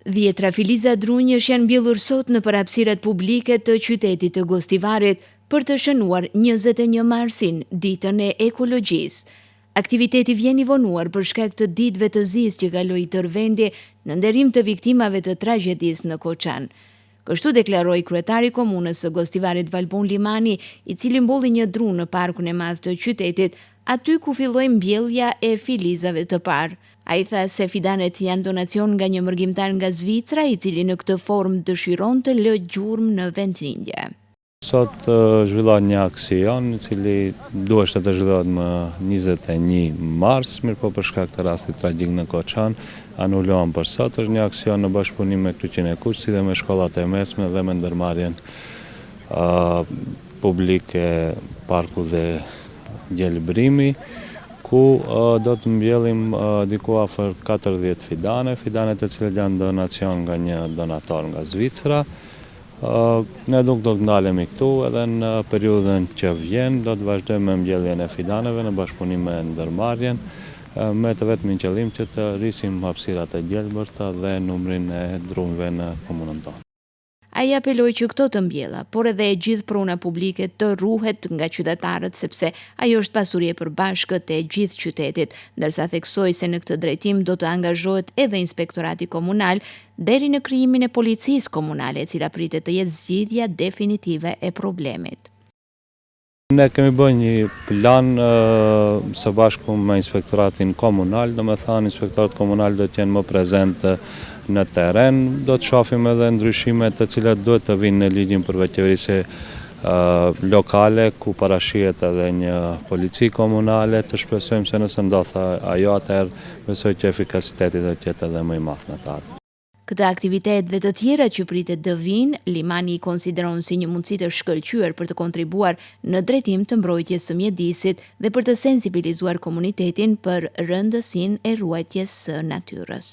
Dhjetra filiza drunjësh janë mbjellur sot në hapësirat publike të qytetit të Gostivarit për të shënuar 21 marsin, ditën e ekologjisë. Aktiviteti vjen i vonuar për shkak të ditëve të zisë që kaloi tërvendi në nderim të viktimave të tragjedisë në Koçan. Kështu deklaroi kryetari i komunës së Gostivarit Valbon Limani, i cili mbulli një dru në parkun e madh të qytetit, aty ku filloi mbjellja e filizave të parë. Ai tha se fidanet janë donacion nga një mërgjimtar nga Zvicra, i cili në këtë formë dëshiron të lë gjurmë në vendlindje. Sot zhvillohet një aksion i cili duheshte të zhvillohet më 21 mars, mirëpo për shkak të rastit tragjik në Koçan, anulohen për sot. Është një aksion në bashkëpunim me Kryqin e Kuq, si dhe me shkollat e mesme dhe me ndërmarrjen publike parku dhe Gjelbrimi, ku do të mbjellim diku afër 40 fidane, fidanet e cilat janë donacion nga një donator nga Zvicra. Ne do të ndalemi këtu edhe në periudhën që vjen do të vazhdojmë me mbjelljen e fidaneve në bashkëpunim me ndërmarrjen, me të vetmin qëllim që të rrisim hapësirat e gjelbërta dhe numrin e drumëve në komunën tonë. Ai apeloi që këto të mbjella, por edhe e gjithë pruna publike të ruhet nga qytetarët, sepse ajo është pasuri e përbashkët e gjithë qytetit, ndërsa theksoi se në këtë drejtim do të angazhohet edhe inspektorati komunal deri në krijimin e policisë komunale, e cila pritet të jetë zgjidhja definitive e problemit. Ne kemi bërë një plan së bashku me inspektoratin komunal, do me thënë inspektorat komunal do të jenë më prezent në teren, do të shohim edhe ndryshimet të cilat duhet të vinë në ligjin për veçëverinë lokale, ku parashihet edhe një polici komunale, të shpresojmë se nëse ndodh ajo, atëherë besoj që efikasiteti do të jetë edhe më i madh në të ardhmen. Këtë aktivitet dhe të tjera që pritet të vinë, Limani i konsideron si një mundësi të shkëlqyer për të kontribuar në drejtim të mbrojtjes së mjedisit dhe për të sensibilizuar komunitetin për rëndësinë e ruajtjes së natyrës.